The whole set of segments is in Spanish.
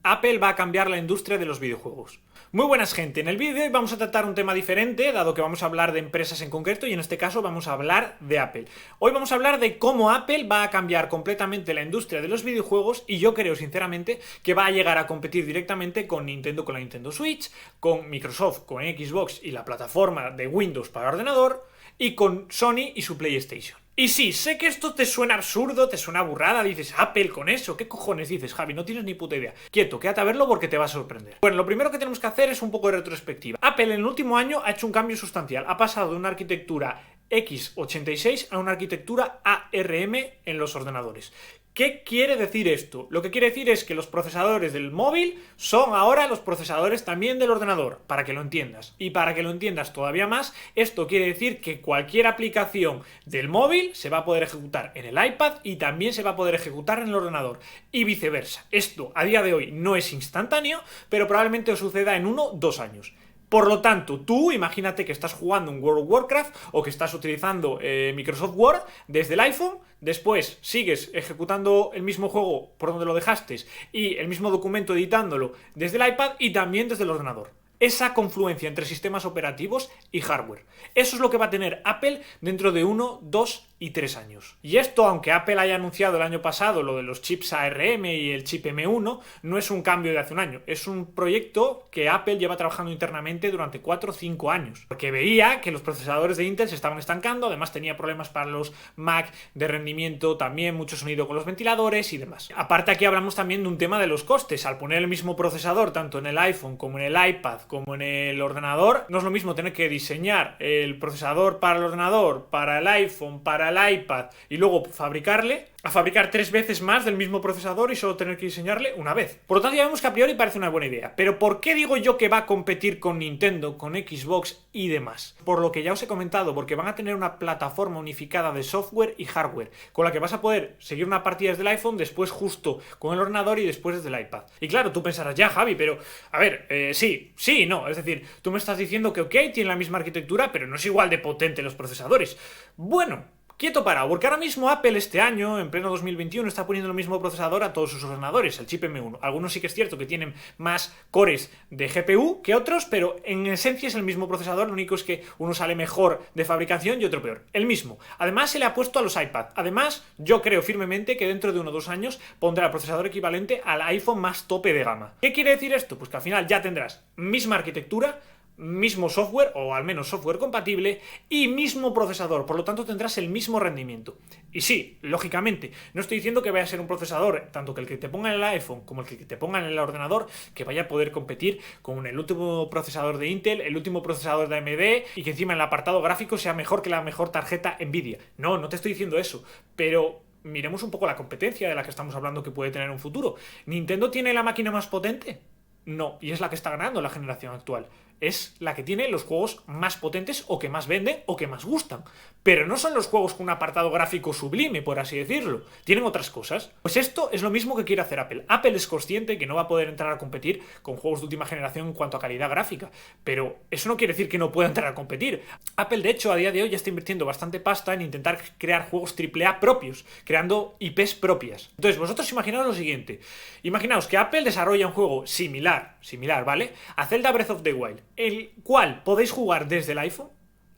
Apple va a cambiar la industria de los videojuegos. Muy buenas gente, en el vídeo de hoy vamos a tratar un tema diferente, dado que vamos a hablar de empresas en concreto y en este caso vamos a hablar de Apple. Hoy vamos a hablar de cómo Apple va a cambiar completamente la industria de los videojuegos y yo creo sinceramente que va a llegar a competir directamente con Nintendo, con la Nintendo Switch, con Microsoft, con Xbox y la plataforma de Windows para ordenador y con Sony y su PlayStation. Y sí, sé que esto te suena absurdo, te suena burrada, dices, Apple con eso, ¿qué cojones dices, Javi? No tienes ni puta idea. Quieto, quédate a verlo porque te va a sorprender. Bueno, lo primero que tenemos que hacer es un poco de retrospectiva. Apple en el último año ha hecho un cambio sustancial, ha pasado de una arquitectura x86 a una arquitectura ARM en los ordenadores. ¿Qué quiere decir esto? Lo que quiere decir es que los procesadores del móvil son ahora los procesadores también del ordenador, para que lo entiendas. Y para que lo entiendas todavía más, esto quiere decir que cualquier aplicación del móvil se va a poder ejecutar en el iPad y también se va a poder ejecutar en el ordenador. Y viceversa. Esto a día de hoy no es instantáneo, pero probablemente os suceda en 1 o 2 años. Por lo tanto, tú imagínate que estás jugando un World of Warcraft o que estás utilizando Microsoft Word desde el iPhone, después sigues ejecutando el mismo juego por donde lo dejaste y el mismo documento editándolo desde el iPad y también desde el ordenador. Esa confluencia entre sistemas operativos y hardware. Eso es lo que va a tener Apple dentro de 1, 2 y 3 años. Y esto, aunque Apple haya anunciado el año pasado lo de los chips ARM y el chip M1, no es un cambio de hace un año. Es un proyecto que Apple lleva trabajando internamente durante 4 o 5 años. Porque veía que los procesadores de Intel se estaban estancando, además tenía problemas para los Mac de rendimiento, también mucho sonido con los ventiladores y demás. Aparte aquí hablamos también de un tema de los costes. Al poner el mismo procesador tanto en el iPhone como en el iPad como en el ordenador, no es lo mismo tener que diseñar el procesador para el ordenador, para el iPhone, para el iPad y luego fabricarle, a fabricar 3 veces más del mismo procesador y solo tener que diseñarle una vez. Por lo tanto, ya vemos que a priori parece una buena idea. Pero ¿por qué digo yo que va a competir con Nintendo, con Xbox y demás? Por lo que ya os he comentado, porque van a tener una plataforma unificada de software y hardware, con la que vas a poder seguir una partida desde el iPhone, después justo con el ordenador y después desde el iPad. Y claro, tú pensarás, ya Javi, pero a ver, sí y no. Es decir, tú me estás diciendo que ok, tiene la misma arquitectura, pero no es igual de potente los procesadores. Bueno, quieto parado, porque ahora mismo Apple este año, en pleno 2021, está poniendo el mismo procesador a todos sus ordenadores, el chip M1. Algunos sí que es cierto que tienen más cores de GPU que otros, pero en esencia es el mismo procesador, lo único es que uno sale mejor de fabricación y otro peor. El mismo. Además se le ha puesto a los iPad. Además, yo creo firmemente que dentro de 1 o 2 años pondrá el procesador equivalente al iPhone más tope de gama. ¿Qué quiere decir esto? Pues que al final ya tendrás misma arquitectura, mismo software, o al menos software compatible, y mismo procesador, por lo tanto tendrás el mismo rendimiento. Y sí, lógicamente, no estoy diciendo que vaya a ser un procesador, tanto que el que te ponga en el iPhone como el que te ponga en el ordenador, que vaya a poder competir con el último procesador de Intel, el último procesador de AMD, y que encima en el apartado gráfico sea mejor que la mejor tarjeta Nvidia. No te estoy diciendo eso, pero miremos un poco la competencia de la que estamos hablando que puede tener un futuro. ¿Nintendo tiene la máquina más potente? No, y es la que está ganando la generación actual. Es la que tiene los juegos más potentes o que más venden o que más gustan. Pero no son los juegos con un apartado gráfico sublime, por así decirlo. Tienen otras cosas. Pues esto es lo mismo que quiere hacer Apple. Apple es consciente que no va a poder entrar a competir con juegos de última generación en cuanto a calidad gráfica. Pero eso no quiere decir que no pueda entrar a competir. Apple, de hecho, a día de hoy ya está invirtiendo bastante pasta en intentar crear juegos AAA propios, creando IPs propias. Entonces, vosotros imaginaos lo siguiente. Imaginaos que Apple desarrolla un juego similar, ¿vale? A Zelda Breath of the Wild, el cual podéis jugar desde el iPhone.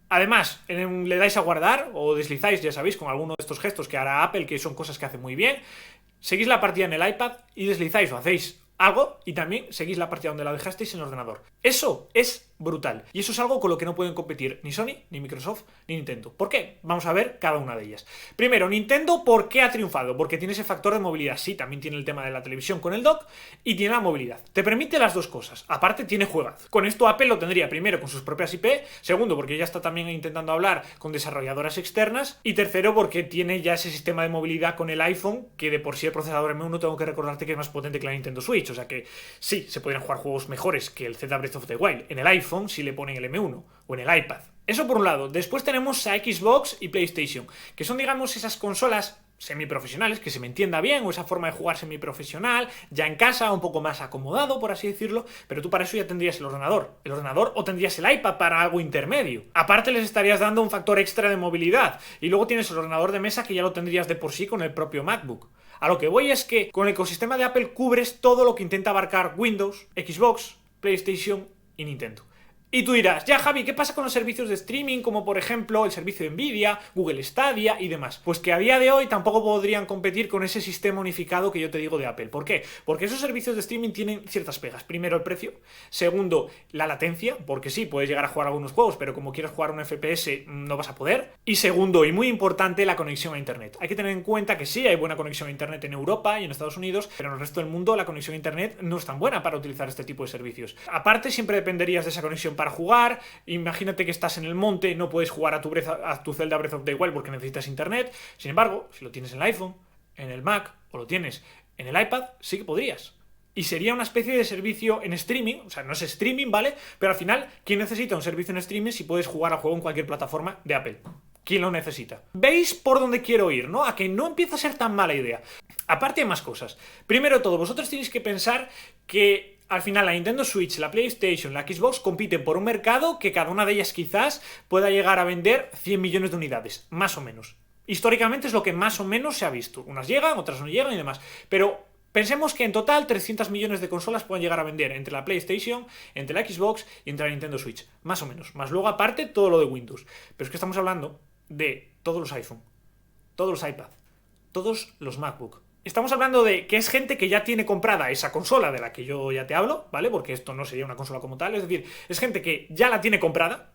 Además, le dais a guardar o deslizáis, ya sabéis, con alguno de estos gestos que hará Apple, que son cosas que hace muy bien. Seguís la partida en el iPad y deslizáis o hacéis algo y también seguís la partida donde la dejasteis en el ordenador. Eso es brutal. Y eso es algo con lo que no pueden competir ni Sony, ni Microsoft, ni Nintendo. ¿Por qué? Vamos a ver cada una de ellas. Primero, Nintendo, ¿por qué ha triunfado? Porque tiene ese factor de movilidad. Sí, también tiene el tema de la televisión con el dock y tiene la movilidad. Te permite las dos cosas. Aparte, tiene juegaz. Con esto Apple lo tendría primero con sus propias IP, segundo, porque ya está también intentando hablar con desarrolladoras externas y tercero, porque tiene ya ese sistema de movilidad con el iPhone, que de por sí el procesador M1 tengo que recordarte que es más potente que la Nintendo Switch. O sea que sí, se podrían jugar juegos mejores que el Zelda Breath of the Wild en el iPhone si le ponen el M1 o en el iPad. Eso por un lado. Después tenemos a Xbox y PlayStation, que son, digamos, esas consolas semiprofesionales, que se me entienda bien, o esa forma de jugar semiprofesional, ya en casa, un poco más acomodado, por así decirlo, pero tú para eso ya tendrías el ordenador o tendrías el iPad para algo intermedio. Aparte les estarías dando un factor extra de movilidad, y luego tienes el ordenador de mesa que ya lo tendrías de por sí con el propio MacBook. A lo que voy es que con el ecosistema de Apple cubres todo lo que intenta abarcar Windows, Xbox, PlayStation y Nintendo. Y tú dirás, ya Javi, ¿qué pasa con los servicios de streaming como por ejemplo el servicio de Nvidia, Google Stadia y demás? Pues que a día de hoy tampoco podrían competir con ese sistema unificado que yo te digo de Apple. ¿Por qué? Porque esos servicios de streaming tienen ciertas pegas. Primero, el precio. Segundo, la latencia, porque sí, puedes llegar a jugar algunos juegos, pero como quieres jugar un FPS no vas a poder. Y segundo, y muy importante, la conexión a Internet. Hay que tener en cuenta que sí, hay buena conexión a Internet en Europa y en Estados Unidos, pero en el resto del mundo la conexión a Internet no es tan buena para utilizar este tipo de servicios. Aparte, siempre dependerías de esa conexión para jugar. Imagínate que estás en el monte, no puedes jugar a tu Zelda Breath of the Wild porque necesitas internet. Sin embargo, si lo tienes en el iPhone, en el Mac o lo tienes en el iPad, sí que podrías. Y sería una especie de servicio en streaming, o sea, no es streaming, ¿vale? Pero al final, ¿quién necesita un servicio en streaming si puedes jugar al juego en cualquier plataforma de Apple? ¿Quién lo necesita? ¿Veis por dónde quiero ir, no? A que no empieza a ser tan mala idea. Aparte hay más cosas. Primero de todo, vosotros tenéis que pensar que al final la Nintendo Switch, la PlayStation, la Xbox compiten por un mercado que cada una de ellas quizás pueda llegar a vender 100 millones de unidades, más o menos. Históricamente es lo que más o menos se ha visto. Unas llegan, otras no llegan y demás. Pero pensemos que en total 300 millones de consolas pueden llegar a vender entre la PlayStation, entre la Xbox y entre la Nintendo Switch. Más o menos. Más luego aparte todo lo de Windows. Pero es que estamos hablando de todos los iPhone, todos los iPad, todos los MacBook. Estamos hablando de que es gente que ya tiene comprada esa consola de la que yo ya te hablo, ¿vale? Porque esto no sería una consola como tal. Es decir, es gente que ya la tiene comprada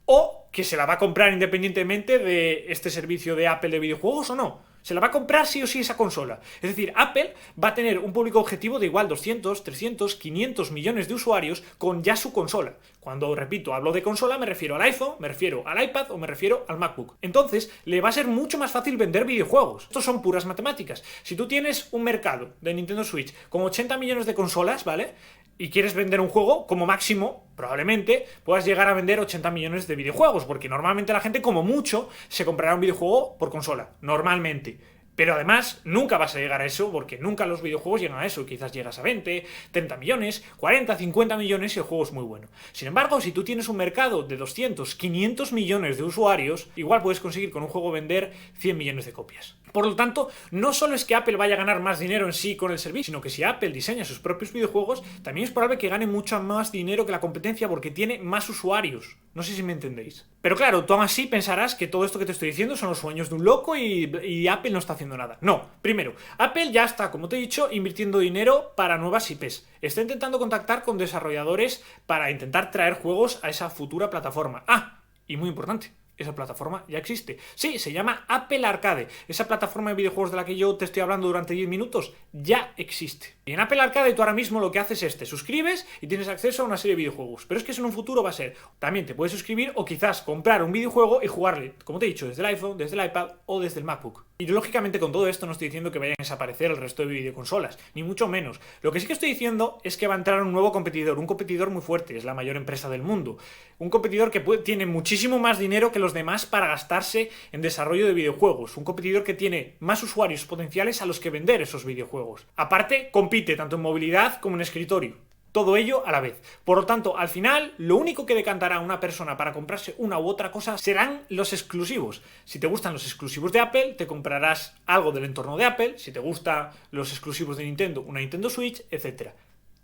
o que se la va a comprar independientemente de este servicio de Apple de videojuegos o no. Se la va a comprar sí o sí esa consola. Es decir, Apple va a tener un público objetivo de igual 200, 300, 500 millones de usuarios con ya su consola. Cuando, repito, hablo de consola me refiero al iPhone, me refiero al iPad o me refiero al MacBook. Entonces, le va a ser mucho más fácil vender videojuegos. Estos son puras matemáticas. Si tú tienes un mercado de Nintendo Switch con 80 millones de consolas, ¿vale? Y quieres vender un juego, como máximo, probablemente puedas llegar a vender 80 millones de videojuegos, porque normalmente la gente, como mucho, se comprará un videojuego por consola, normalmente. Pero además, nunca vas a llegar a eso, porque nunca los videojuegos llegan a eso. Quizás llegas a 20, 30 millones, 40, 50 millones y el juego es muy bueno. Sin embargo, si tú tienes un mercado de 200, 500 millones de usuarios, igual puedes conseguir con un juego vender 100 millones de copias. Por lo tanto, no solo es que Apple vaya a ganar más dinero en sí con el servicio, sino que si Apple diseña sus propios videojuegos, también es probable que gane mucho más dinero que la competencia porque tiene más usuarios. No sé si me entendéis. Pero claro, tú aún así pensarás que todo esto que te estoy diciendo son los sueños de un loco y Apple no está haciendo nada. No, primero, Apple ya está, como te he dicho, invirtiendo dinero para nuevas IPs. Está intentando contactar con desarrolladores para intentar traer juegos a esa futura plataforma. Ah, y muy importante, esa plataforma ya existe. Sí, se llama Apple Arcade. Esa plataforma de videojuegos de la que yo te estoy hablando durante 10 minutos ya existe. Y en Apple Arcade tú ahora mismo lo que haces es te suscribes y tienes acceso a una serie de videojuegos. Pero es que eso en un futuro va a ser, también te puedes suscribir o quizás comprar un videojuego y jugarle, como te he dicho, desde el iPhone, desde el iPad o desde el MacBook. Y lógicamente con todo esto no estoy diciendo que vayan a desaparecer el resto de videoconsolas, ni mucho menos. Lo que sí que estoy diciendo es que va a entrar un nuevo competidor, un competidor muy fuerte, es la mayor empresa del mundo. Un competidor que tiene muchísimo más dinero que los demás para gastarse en desarrollo de videojuegos. Un competidor que tiene más usuarios potenciales a los que vender esos videojuegos. Aparte, compite tanto en movilidad como en escritorio. Todo ello a la vez. Por lo tanto, al final, lo único que decantará a una persona para comprarse una u otra cosa serán los exclusivos. Si te gustan los exclusivos de Apple, te comprarás algo del entorno de Apple. Si te gustan los exclusivos de Nintendo, una Nintendo Switch, etc.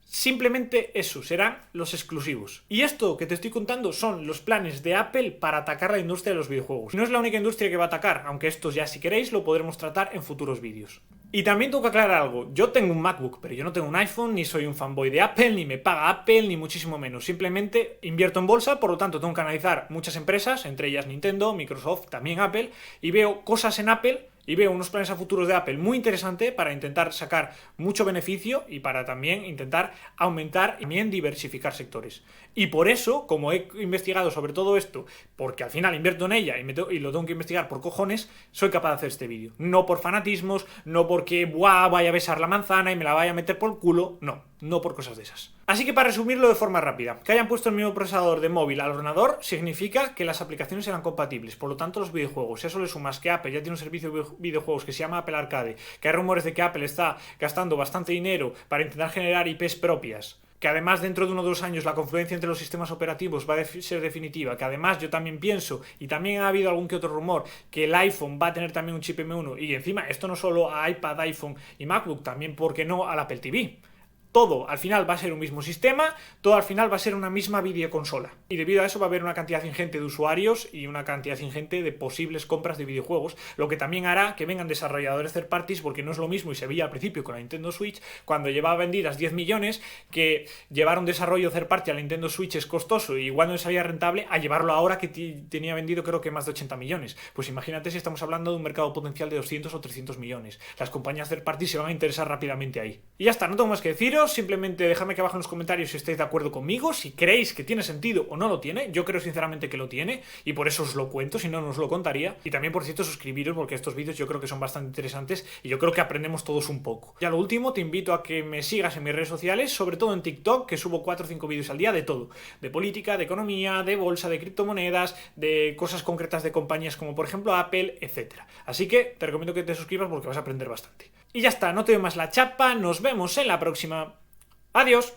Simplemente eso, serán los exclusivos. Y esto que te estoy contando son los planes de Apple para atacar la industria de los videojuegos. No es la única industria que va a atacar, aunque esto ya si queréis lo podremos tratar en futuros vídeos. Y también tengo que aclarar algo, yo tengo un MacBook, pero yo no tengo un iPhone, ni soy un fanboy de Apple, ni me paga Apple, ni muchísimo menos. Simplemente invierto en bolsa, por lo tanto tengo que analizar muchas empresas, entre ellas Nintendo, Microsoft, también Apple, y veo cosas en Apple y veo unos planes a futuros de Apple muy interesantes para intentar sacar mucho beneficio y para también intentar aumentar y también diversificar sectores. Y por eso, como he investigado sobre todo esto, porque al final invierto en ella y lo tengo que investigar por cojones, soy capaz de hacer este vídeo. No por fanatismos, no porque vaya a besar la manzana y me la vaya a meter por el culo, no por cosas de esas. Así que para resumirlo de forma rápida, que hayan puesto el mismo procesador de móvil al ordenador significa que las aplicaciones serán compatibles, por lo tanto los videojuegos. Si a eso le sumas que Apple ya tiene un servicio de videojuegos que se llama Apple Arcade, que hay rumores de que Apple está gastando bastante dinero para intentar generar IPs propias, que además dentro de 1 o 2 años la confluencia entre los sistemas operativos va a ser definitiva, que además yo también pienso, y también ha habido algún que otro rumor, que el iPhone va a tener también un chip M1, y encima esto no solo a iPad, iPhone y MacBook, también, ¿por qué no?, al Apple TV. Todo al final va a ser un mismo sistema, todo al final va a ser una misma videoconsola. Y debido a eso va a haber una cantidad ingente de usuarios y una cantidad ingente de posibles compras de videojuegos, lo que también hará que vengan desarrolladores third parties, porque no es lo mismo, y se veía al principio con la Nintendo Switch, cuando llevaba vendidas 10 millones, que llevar un desarrollo third party a la Nintendo Switch es costoso y igual no le salía rentable, a llevarlo ahora que tenía vendido creo que más de 80 millones. Pues imagínate si estamos hablando de un mercado potencial de 200 o 300 millones. Las compañías third party se van a interesar rápidamente ahí. Y ya está, no tengo más que deciros. Simplemente dejadme aquí abajo en los comentarios si estáis de acuerdo conmigo, si creéis que tiene sentido o no lo tiene. Yo creo sinceramente que lo tiene y por eso os lo cuento, si no, no os lo contaría. Y también, por cierto, suscribiros, porque estos vídeos yo creo que son bastante interesantes y yo creo que aprendemos todos un poco. Ya lo último, te invito a que me sigas en mis redes sociales, sobre todo en TikTok, que subo 4 o 5 vídeos al día de todo. De política, de economía, de bolsa, de criptomonedas, de cosas concretas de compañías como por ejemplo Apple, etc. Así que te recomiendo que te suscribas porque vas a aprender bastante. Y ya está, no te doy más la chapa, nos vemos en la próxima. Adiós.